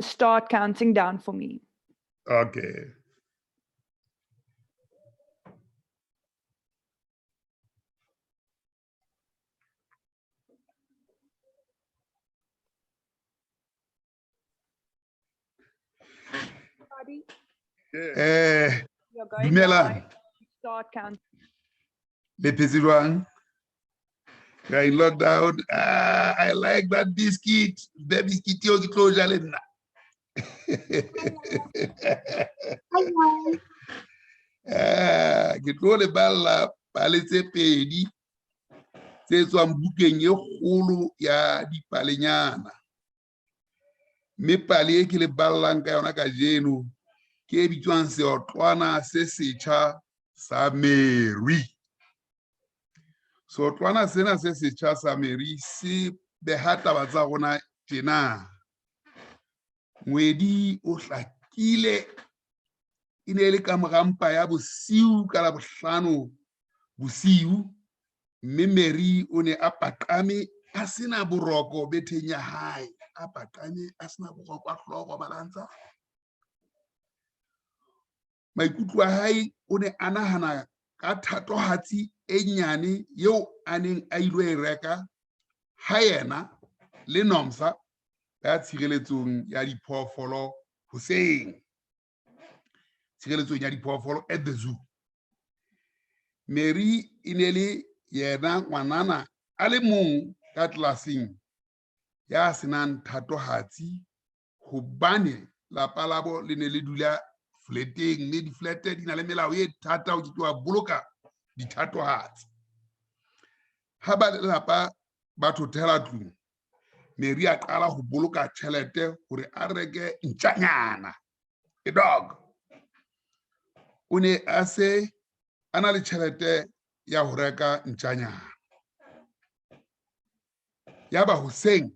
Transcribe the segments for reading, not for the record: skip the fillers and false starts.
start counting down for me. Okay. You're going live. Start counting. Les petits ones. You're in lockdown. I like that biscuit. The biscuit you close Hello. Ke tlo le balla pale tse pedi tse tswang bukeng e kgolo ya dipalenyana. Me pale e ke le ballang ka yona ka jeno ke e bitswang seotlwana se setjha sa Mary. Seotlwana sena se setjha sa Mary se beha taba tsa rona tjena. Ngwedi o hlakile ine le ka morampa ya bosiu ka la bohlano bosiu, mme Mary o ne a paqame a sena boroko betheng ya hae, a paqame a sena boroko a hloko balantsha. Maikutlo a hae o ne a nahana ka thatohatsi e nyane eo a neng a ilo e reka ha yena le Nomsa ya tshireletsong ya diphoofolo hoseng. Tshireletsong ya diphoofolo at the zoo. Mary inele yena ngwanana a le mong ka tlelaseng ya senang thatohatsi hobane lapa labo le ne le dula fleteng, mme di-flete di na le melao e thata ho ke wa boloka dithatohatsi. Ha ba lelapa ba thothela tlung, Mary a qala ho boloka tjhelete hore a reke ntjanyana, a dog. O ne a se a na le tjhelete ya ho reka ntjanyana. Yaba hoseng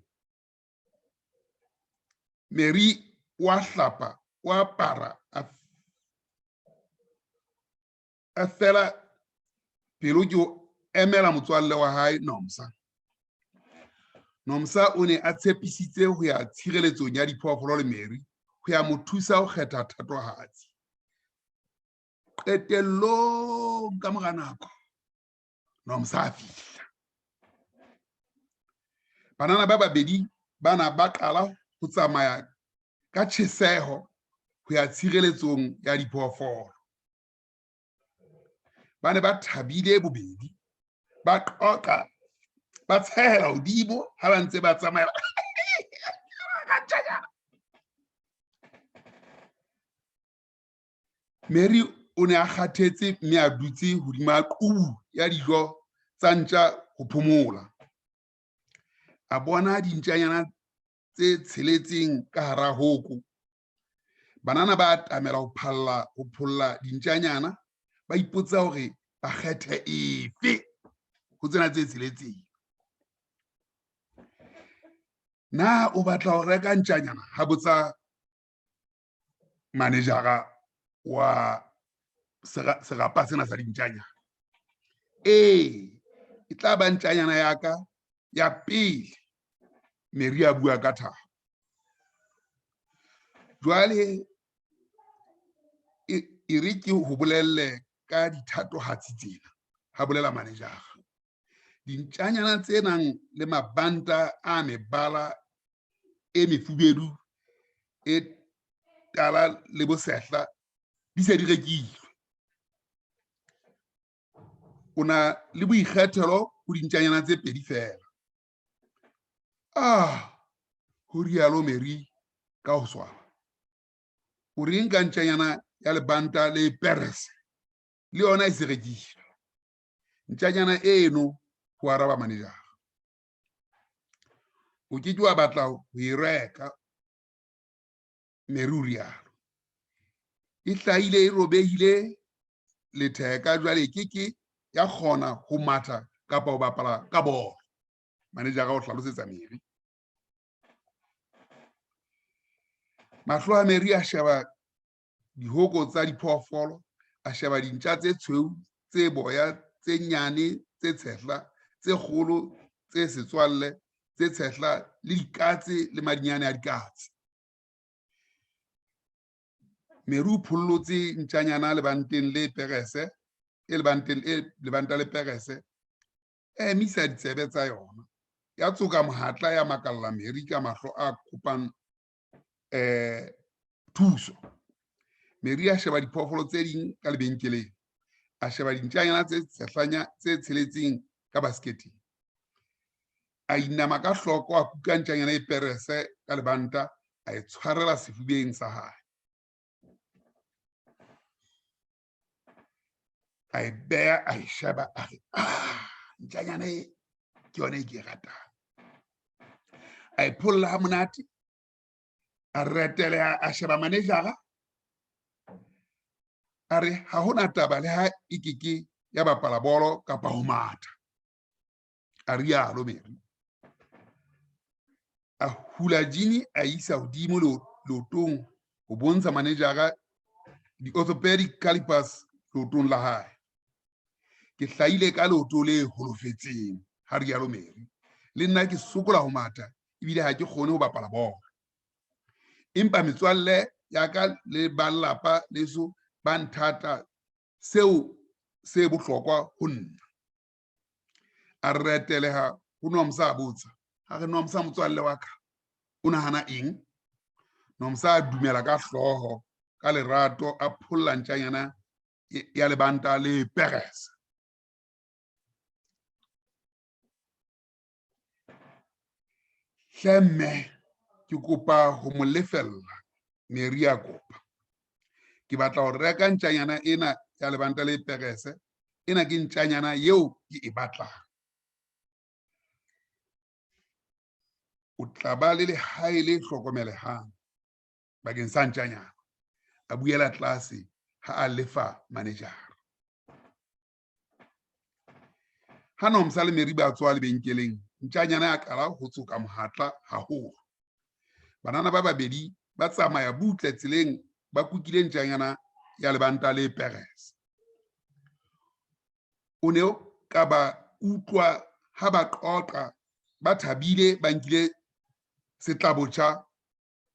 Mary wa hlapa wa para a fela pelo ke emela motswalle wa hae Nomsa. Nomsa o ne a tshepisitse ho ya tshireletsong ya diphoofolo le Mary ho ya mo thusa ho kgetha thatohatsi. Qetellong ka mora nako Nomsa a fihla. Banana ba babedi bana ba qala ho tsamaya ka tjheseho ho ya tshireletsong ya diphoofolo. Ba ne ba thabile bobedi, ba qoqa, ba tshehela hodimo ha ba ntse ba tsamaya. Mary o ne a kgathetse mme a dutse hodima qubu ya dijo tsa ntja ho phomola. A bona dintjanyana tse tsheletseng ka hara hoko. Banana ba atamela ho pholla dintjanyana, ba ipotsa hore ba kgethe efe ho tsena tse tsheletseng. Na o batla ho reka ntjanyana? Ha botsa manejara wa serapa sena sa dintjanyana. E tla ba ntjanyana ya ka ya pele, Mary a bua ka thabo. Jwale e re ke ho bolelle ka dithatohatsi tsena, ha bolela manejara. Dintjanyana tse nang le mabanta a mebala e mefubedu e tala le bosehla di se di rekilwe. O na le boikgethelo ho dintjanyana tse pedi fela. Ho rialo Mary ka ho swaba. O reng ka ntjanyana ya lebanta le Paris le yona e se rekilwe. Ntjanyana eno ho araba manejara. O ke wa batla ho e reka, Mary o rialo. E hlahile e robehile letheka, jwale ke ya kgona ho matha kapa ho bapala ka bolo. Manejara o hlalosetsa Mary. Mahlo a Mary a sheba dihoko tsa diphoofolo, a sheba dintja tse tshweu, tse boya, tse nyane, tse tshehla, tse kgolo, tse setswalle, tse tshehla le dikatse le madinyane a dikatse. Meru pullotse ntjanyana lebanteng le perese e lebanta le perese emisa ditsebe tsa yona ya tsoka mohatla ya makalla Mary ka mahlo a kopang thuso. Mary a sheba diphoofolo tse ding ka lebenkeleng, a sheba dintjanyana tse sehlanya tse tsheletseng ka basketeng, a inama ka hloko a kuka ntjanyana e perese ka lebanta a e tshwarela sefubeng sa hae, a e beha a e sheba a re ntjanyana e ke yona e ke e ratang, a e pholla ha monate, a retele a sheba manejara a re ha hona taba le ha e keke ya bapala bolo kapa ho matha, a rialo Mary. A hula jini a isa hodimo leotong ho bontsha manejara di-orthopedic calipers leotong la hae. Ke hlahile ka leoto le holofetseng, ha rialo Mary. Le nna ke sokola ho matha ebile ha ke kgone ho bapala bolo. Empa metswalle ya ka le ba lelapa leso ba nthata seo se bohlokwa ho nna. A reteleha ho Nomsa a botsa, ha re Nomsa motswalle wa ka o nahana eng? Nomsa a dumela ka hloho ka lerato a pholla ntjanyana ya lebanta le perese. Hlemme ke kopa ho mo lefella, Mary a kopa. Ke batla ho reka ntjanyana ena ya lebanta le perese, ena ke ntjanyana eo ke e batlang. O tla ba le lehae le hlokomelehang bakeng sa ntjanyana, a buela tlase ha a lefa manejara. Ha Nomsa le Mary ba tswa lebenkeleng, ntjanyana ya qala ho tsoka mohatla haholo. Banana ba babedi ba tsamaya butle tseleng ba kukile ntjanyana ya lebanta le perese. O ne o ka ba utlwa ha ba qoqa ba thabile ba nkile setlabotjha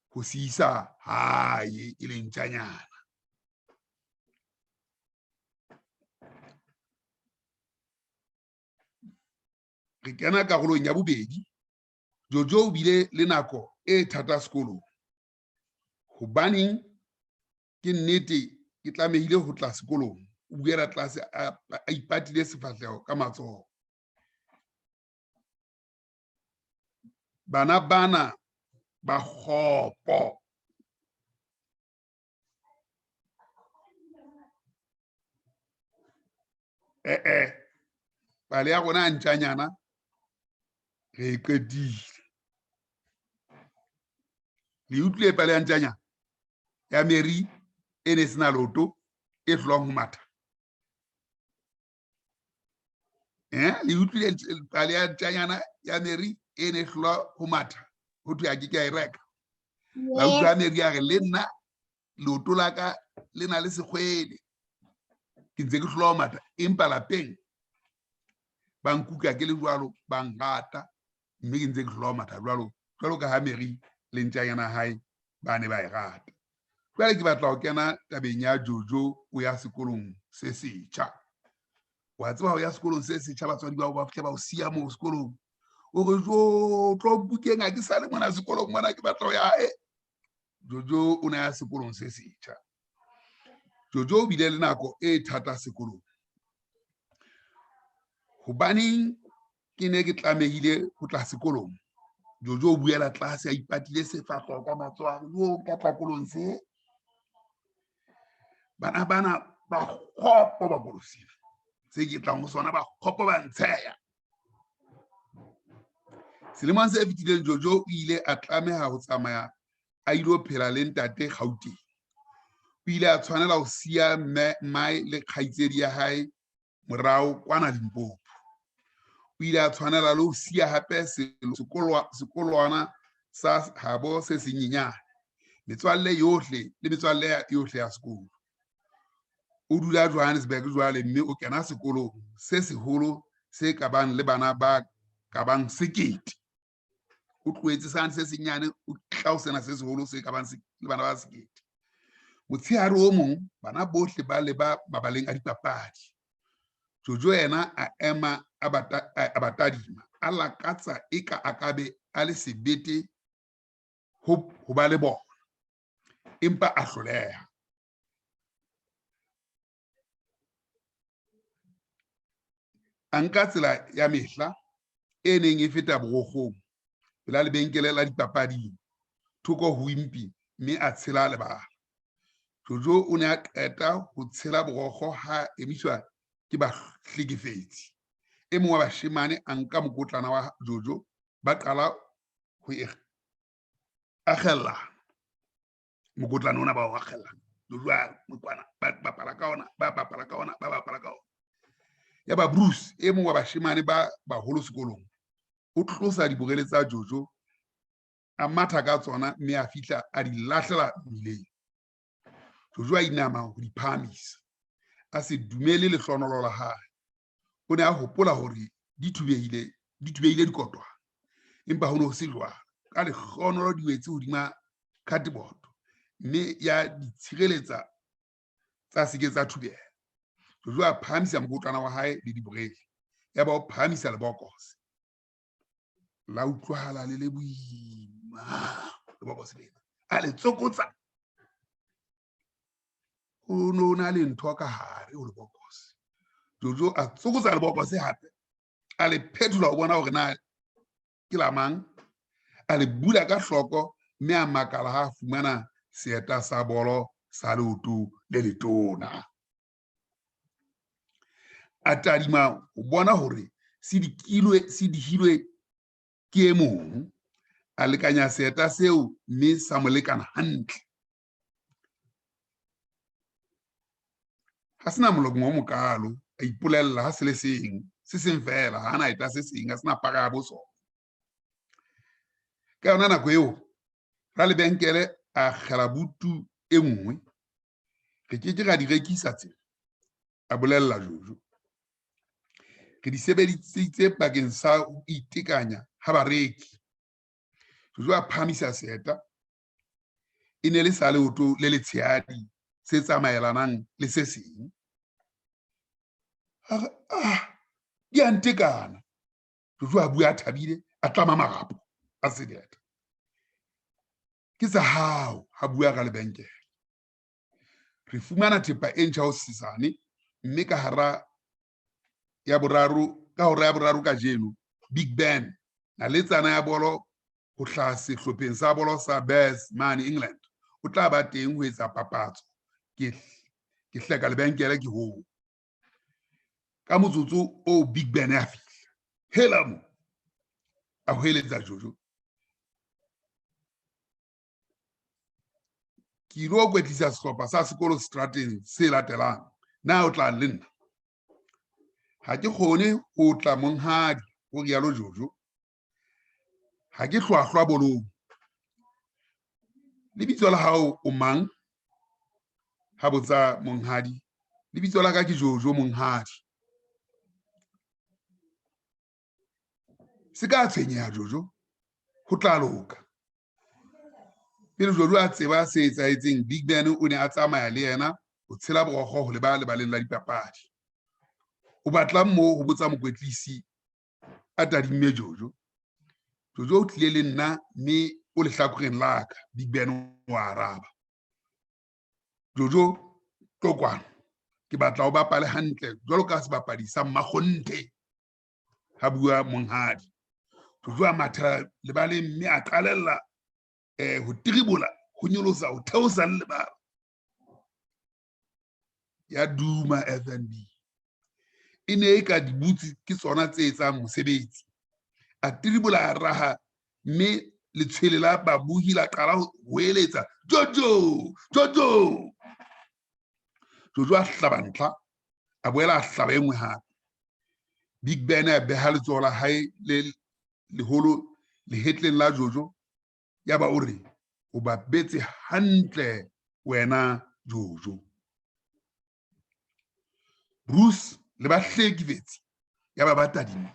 ho se isa hae e leng ntjanyana. Re kena karolong ya bobedi. Jojo o bile le nako e thata sekolong. Hobaneng ke nnete ke tlamehile ho tla sekolong, o buela tlase a ipatile sefahleho ka matsoho. Bana bana ba kgopo. Pale ya rona ntjanyana re qetile. Le utlwe pale ya ntjanyana ya Mary e ne sena loto e hlolwang ho matha. Le utlwile pale ya ntjanyana ya Mary e ne hlola ho matha, ho thwe a ke a e reka. La utlwa Mary a re le nna loto la ka le na le sekgwele, ke ntse ke hlola ho matha, empa lapeng ba nkuka ke le jwalo, ba ngata, mme ke ntse ke hlola ho matha jwalo ka ha Mary le ntjanyana hae ba ne ba e rata. Jwale ke batla ho kena tabeng ya Jojo o ya sekolong se setjha. Wa tseba ho ya sekolong se setjha, batswadi ba ba fihle ba o siya moo sekolong, o re jo tlo bukeng a ke sa le mona sekolong mona, ke batla ho ya Jojo o na ya sekolong se setjha. Jojo o bile le nako e thata sekolong. Hobaneng ke ne ke tlamehile ho tla sekolong? Jojo o buela tlase a ipatile sefahleho ka matsoho, yo ka tlakolong se. Bana ba kgopo ba bolosile, se ke tlang ho sona ba kgopo ba ntsheya. Selemong se fetileng Jojo o ile a tlameha ho tsamaya a ilo phela le ntate Gauteng. O ile a tshwanela ho siya mmae le kgaitsedi ya hae morao kwana Limpopo. O ile a tshwanela le ho siya hape sekolwana sa habo se senyenyane, metswalle yohle le metswalle yohle ya sekolo. O dula Johannesburg jwale, mme o kena sekolong se seholo se kabang le bana ba kabang 1,000. O tlohetse sane se senyane, o tla ho sena se seholo se kabang le bana ba 1,000. Motshehare o mong bana bohle ba le ba mabaleng a dipapadi. Jojo yena a ema a batadima a lakatsa eka a ka be a le sebete ho ba le bona, empa a hloleha. A nka tsela ya mehla e neng e feta borokgong pela lebenkele la dipapading thoko ho Wimpy, mme a tshela lebala. Jojo o ne a qeta ho tshela borokgo ha emiswa ke bahlekefetsi. E mong wa bashemane a nka mokotlana wa Jojo, ba qala ho akgella mokotlana ona ba o akgella. Jojo a mokwana ba bapala ka ona, ba bapala ka ona, ba bapala ka ona. Ya ba Bruce, e mong wa bashemane ba baholo sekolong, o tlosa diborele tsa Jojo, a matha ka tsona mme a fihla a di lahlela mmileng. Jojo a inama ho di phahamisa, a se dumele lehloonolo la hae. O ne a hopola hore di thubehile dikotwana, empa ho no se jwalo. Ka lehloonolo di wetse hodima cardboard, mme ya di tshireletsa tsa seke tsa thubeha. Jojo a phahamisa mokotlana wa hae le diborele, ya ba o phahamisa lebokose. La utlwahala le le boima lebokose lena, a le tsokotsa. O no na le ntho ka hare o lebokose. Jojo a tsokotsa lebokose hape, a le phetola ho bona hore na ke la mang, a le bula ka hloko, mme a makala ha fumana seeta sa bolo sa leoto le letona. A tadima ho bona hore se dihilwe ke e mong, a lekanya seeta seo mme sa mo lekana hantle. Ha sena molomo o mokalo, a ipolella ha se le seng, se seng fela, ha na eta se seng, ha sena paka ya boso. Ka yona nako eo, ra lebenkele a kgela butu e nngwe, re keke ra di rekisa tsena, a bolella Jojo. Re di sebedisitse bakeng sa ho itekanya ha bareki. Jojo a phahamisa seeta, e ne le sa leoto le letshehadi se tsamaelanang le se seng. Di a ntekana. Jojo a bua a thabile, a tlama marapo a sedeta. Ke tsa hao, ha bua ka lebenkele. Re fumana thepa e ntjha ho Sesane, mme ka hora ya boraro ka jeno, Big Ben na letsana ya bolo ho hlaha sehlopheng sa bolo sa Bears mane England. O tla ba teng ho etsa papatso. Ke hleka lebenkele ke ho. Ka motsotso o Big Ben a fihla. Hela mo, a hweletsa Jojo. Ke ilo kwetlisa sehlopha sa sekolo strateng se latelang. Na o tla le nna? Ha ke kgone ho tla monghadi, ho rialo Jojo. Ha ke hlwahlwa bolong. Lebitso la hao o mang? Ha botsa monghadi. Lebitso la ka ke Jojo monghadi. Se ka tshwenyeha Jojo, ho tla loka. Pele Jojo a tseba se etsahetseng, Big Ben o ne a tsamaya le yena ho tshela borokgo ho leba lebaleng la dipapadi. O batla mo ho botsa mokwetlisi a tadimme Jojo. Jojo o tlile le nna mme o lehlakoreng la ka, Big Ben o araba. Jojo, tokwana, ke batla o bapale hantle jwalo ka sebapadi sa mmakgonthe, ha bua monghadi. Jojo a mathela lebaleng mme a qalella ho tribola, ho nyolosa, ho theosa lebala. Ya duma FNB. E ne e ka dibutsi ke tsona tse etsang mosebetsi. A tribola a raha, mme letshwele la babuhi la qala ho eletsa, Jojo, Jojo. Jojo a hlaba ntlha, a boela a hlaba e nngwe hape. Big Ben a beha letsoho la hae le leholo lehetleng la Jojo. Ya ba o re, o bapetse hantle wena Jojo. Bruce le bahlekefetsi ya ba tadima.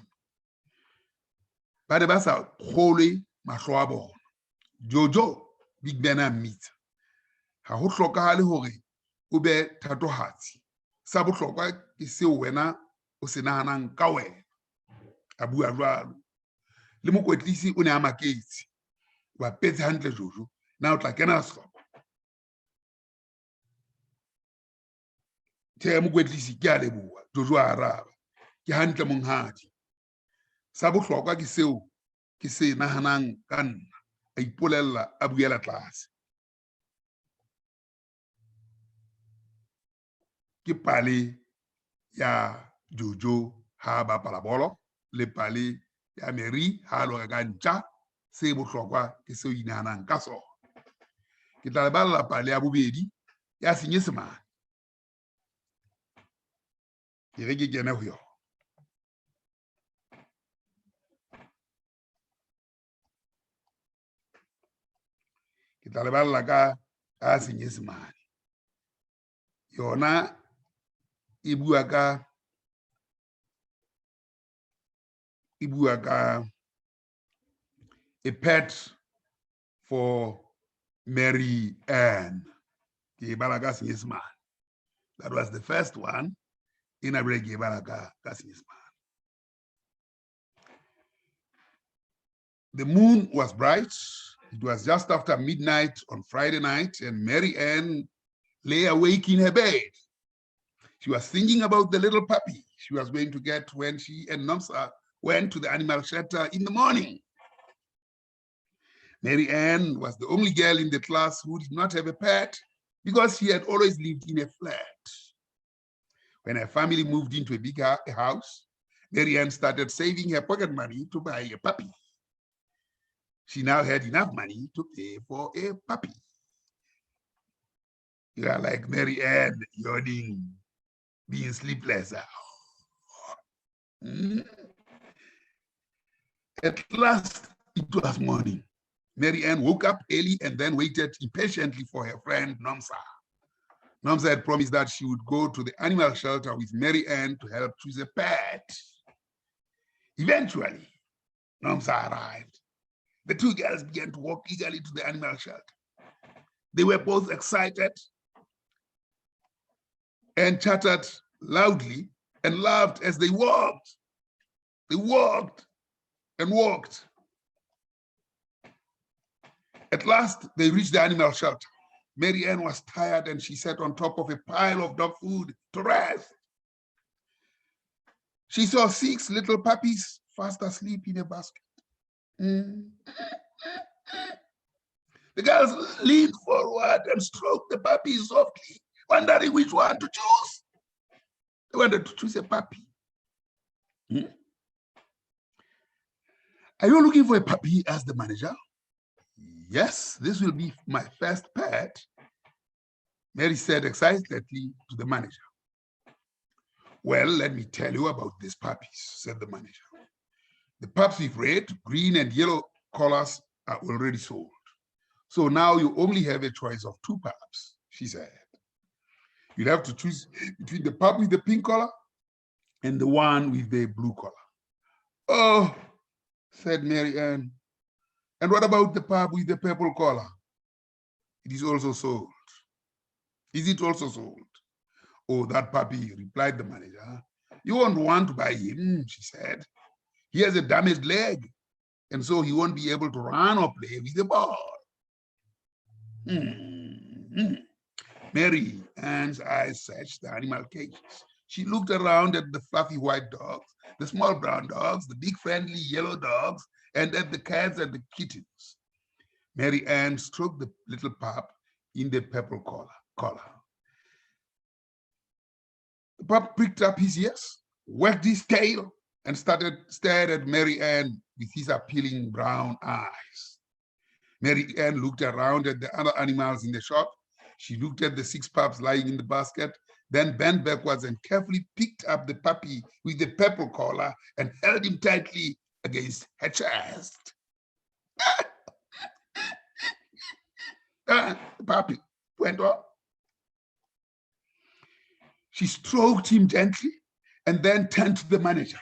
Ba ne ba sa kgolwe mahlo a bona. Jojo, Big Ben a mmitsa. Ha ho hlokahale hore o be thatohatsi. Sa bohlokwa ke seo wena o se nahanang ka wena. A bua jwalo. Le mokwetlisi o ne a maketse. Wa petse hantle Jojo. Na o tla kena sehlopha. Tjhe mokwetlisi ke a leboha. Jojo a araba. Ke hantle monghadi. Sa bohlokwa ke seo ke se nahanang ka nna. A ipolella a buela tlase. Ke Pali ya Jojo ha bapala bolo le Pali ya Mary ha lo reka ntja se bohlokwa ke seo inahanang ka sona. Ke tla leballa Pali ya bobedi ya Senyesemane. Ke re ke kene ho yona. Ke tla leballa ka Senyesemane. Yona e bua ka a pet for Mary Ann. Ke bala ka Senyesemane. That was the first one. In a break, ke bala ka Senyesemane. The moon was bright. It was just after midnight on Friday night, and Mary Ann lay awake in her bed. She was thinking about the little puppy she was going to get when she and Nomsa went to the animal shelter in the morning. Mary Ann was the only girl in the class who did not have a pet because she had always lived in a flat. When her family moved into a big house, Mary Ann started saving her pocket money to buy a puppy. She now had enough money to pay for a puppy. You are like Mary Ann yawning, being sleepless. At last, it was morning. Mary Ann woke up early and then waited impatiently for her friend Nomsa. Nomsa had promised that she would go to the animal shelter with Mary Ann to help choose a pet. Eventually, Nomsa arrived. The two girls began to walk eagerly to the animal shelter. They were both excited and chattered loudly and laughed as they walked. They walked and walked. At last, they reached the animal shelter. Mary Ann was tired and she sat on top of a pile of dog food to rest. She saw 6 little puppies fast asleep in a basket. The girls leaned forward and stroked the puppies softly, wondering which one to choose. They wanted to choose a puppy. Are you looking for a puppy? Asked the manager. Yes, this will be my first pet, Mary said excitedly to the manager. Well, let me tell you about these puppies, said the manager. The pups with red, green, and yellow collars are already sold. So now you only have a choice of 2 pups, she said. You'll have to choose between the pup with the pink collar and the one with the blue collar. Oh, said Mary Ann. And what about the pup with the purple collar? It is also sold. Is it also sold? Oh, that puppy, replied the manager. You won't want to buy him, she said. He has a damaged leg, and so he won't be able to run or play with the ball. Mary Ann's eyes searched the animal cages. She looked around at the fluffy white dogs, the small brown dogs, the big friendly yellow dogs, and at the cats and the kittens. Mary Ann stroked the little pup in the purple collar. The pup pricked up his ears, wagged his tail, and stared at Mary Ann with his appealing brown eyes. Mary Ann looked around at the other animals in the shop. She looked at the 6 pups lying in the basket, then bent backwards and carefully picked up the puppy with the purple collar and held him tightly against her chest. The puppy went on. She stroked him gently and then turned to the manager.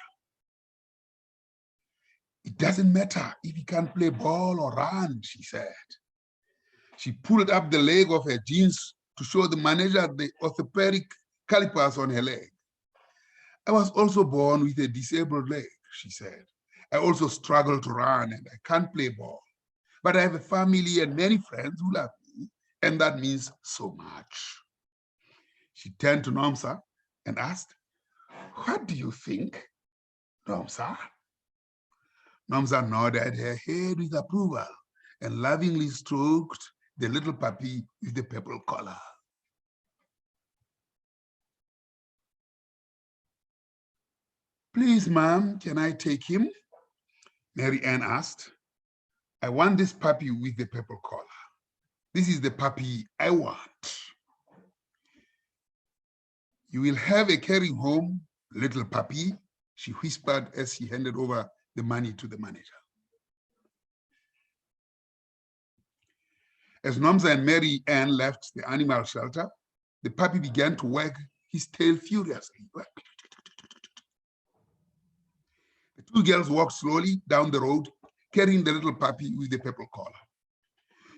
It doesn't matter if he can't play ball or run, she said. She pulled up the leg of her jeans to show the manager the orthopedic calipers on her leg. I was also born with a disabled leg, she said. I also struggle to run and I can't play ball. But I have a family and many friends who love me, and that means so much. She turned to Nomsa and asked, "What do you think, Nomsa?" Nomsa nodded her head with approval and lovingly stroked the little puppy with the purple collar. "Please, ma'am, can I take him?" Mary Ann asked. "I want this puppy with the purple collar. This is the puppy I want." "You will have a carrying home, little puppy," she whispered as she handed over the money to the manager. As Nomsa and Mary Ann left the animal shelter, the puppy began to wag his tail furiously. The two girls walked slowly down the road, carrying the little puppy with the purple collar.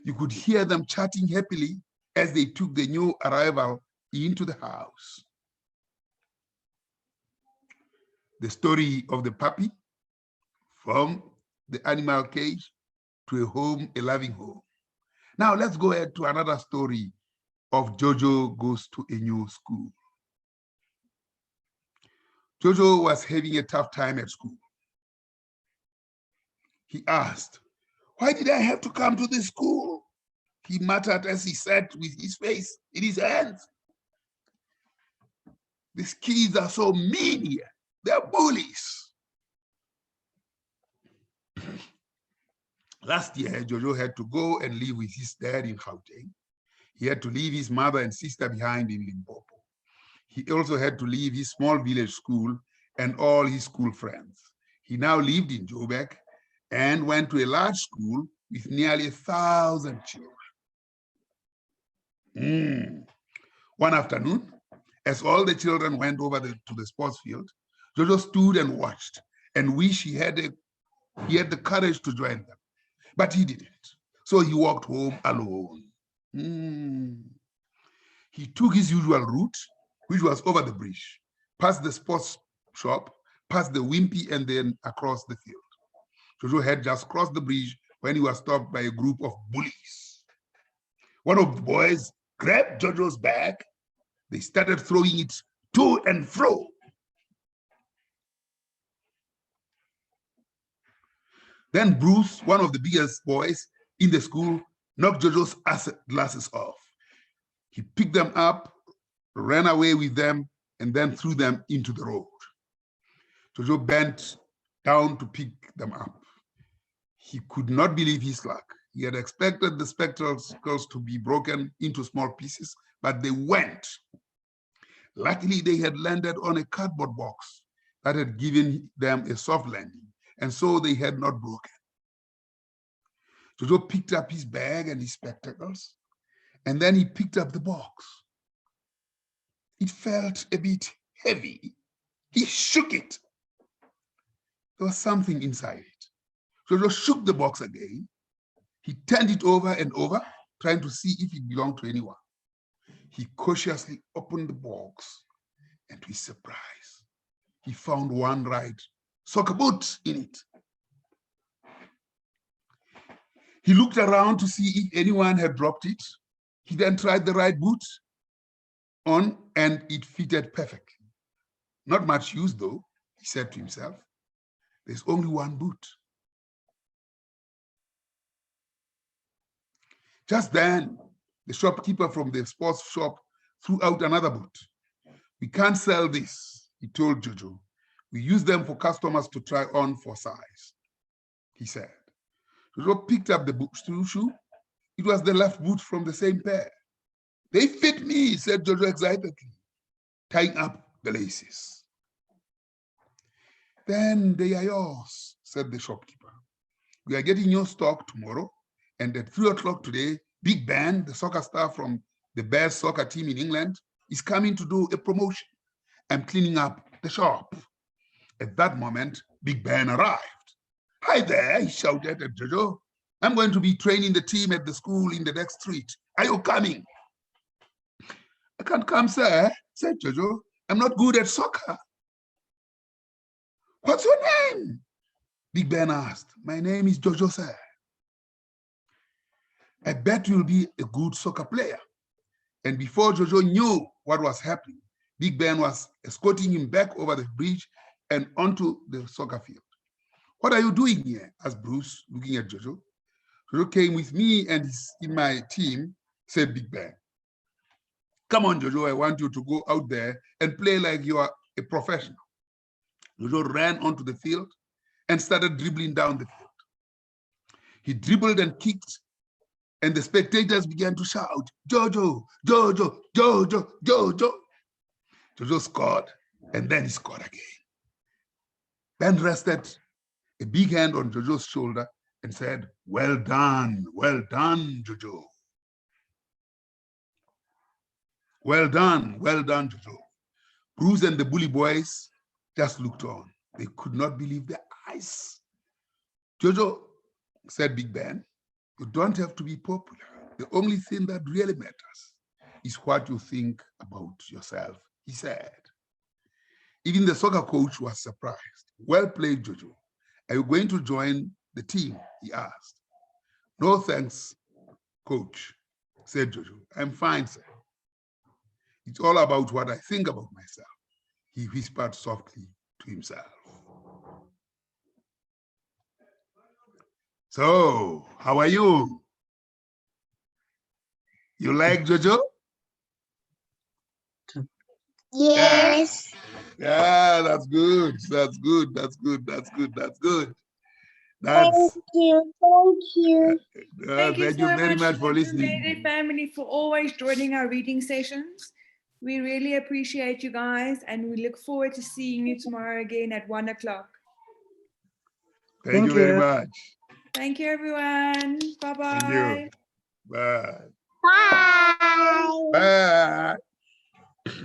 You could hear them chatting happily as they took the new arrival into the house. The story of the puppy, from the animal cage to a home, a loving home. Now let's go ahead to another story of Jojo goes to a new school. Jojo was having a tough time at school. He asked, "Why did I have to come to this school?" he muttered as he sat with his face in his hands. "These kids are so mean here. They're bullies." Last year, Jojo had to go and live with his dad in Gauteng. He had to leave his mother and sister behind in Limpopo. He also had to leave his small village school and all his school friends. He now lived in Joburg and went to a large school with nearly 1,000 children. One afternoon, as all the children went over to the sports field, Jojo stood and watched and wished he had the courage to join them. But he didn't. So he walked home alone. He took his usual route, which was over the bridge, past the sports shop, past the wimpy, and then across the field. Jojo had just crossed the bridge when he was stopped by a group of bullies. One of the boys grabbed Jojo's bag. They started throwing it to and fro. Then Bruce, one of the biggest boys in the school, knocked Jojo's glasses off. He picked them up, ran away with them, and then threw them into the road. Jojo bent down to pick them up. He could not believe his luck. He had expected the spectacles to be broken into small pieces, but they weren't. Luckily, they had landed on a cardboard box that had given them a soft landing, and so they had not broken. Jojo picked up his bag and his spectacles, and then he picked up the box. It felt a bit heavy. He shook it. There was something inside it. Jojo shook the box again. He turned it over and over, trying to see if it belonged to anyone. He cautiously opened the box, and to his surprise, he found one right soccer boot in it. He looked around to see if anyone had dropped it. He then tried the right boot on, and it fitted perfectly. Not much use, though, he said to himself. There's only one boot. Just then, the shopkeeper from the sports shop threw out another boot. "We can't sell this," he told Jojo. "We use them for customers to try on for size," he said. Jojo picked up the shoe. It was the left boot from the same pair. "They fit me," said Jojo excitedly, tying up the laces. "Then they are yours," said the shopkeeper. "We are getting your stock tomorrow, and at 3 o'clock today, Big Ben, the soccer star from the best soccer team in England, is coming to do a promotion. I'm cleaning up the shop." At that moment, Big Ben arrived. "Hi there," he shouted at Jojo. I'm going to be training the team at the school in the next street. Are you coming? I can't come, sir, said Jojo. I'm not good at soccer. What's your name? Big Ben asked. My name is Jojo, sir. I bet you'll be a good soccer player. And before Jojo knew what was happening, Big Ben was escorting him back over the bridge and onto the soccer field. What are you doing here? Asked Bruce, looking at Jojo. Jojo came with me and he's in my team, said Big Ben. Come on, Jojo, I want you to go out there and play like you are a professional. Jojo ran onto the field and started dribbling down the field. He dribbled and kicked, and the spectators began to shout, Jojo, Jojo, Jojo, Jojo. Jojo scored, and then he scored again. Ben rested a big hand on Jojo's shoulder and said, well done, Jojo. Well done, Jojo. Bruce and the bully boys just looked on. They could not believe their eyes. Jojo, said Big Ben, you don't have to be popular. The only thing that really matters is what you think about yourself, he said. Even the soccer coach was surprised. Well played, Jojo. Are you going to join the team? He asked. No thanks, coach, said Jojo. I'm fine, sir. It's all about what I think about myself, he whispered softly to himself. So, how are you? You like Jojo? Yes. Yeah, that's good. That's good. That's good. That's good. That's good. Thank That's you. Thank you. Thank you thank you so very much for to the listening. Mayday family for always joining our reading sessions. We really appreciate you guys, and we look forward to seeing you tomorrow again at 1 o'clock. Thank you very much. Thank you, everyone. Bye-bye. Thank you. Bye. Bye. Bye.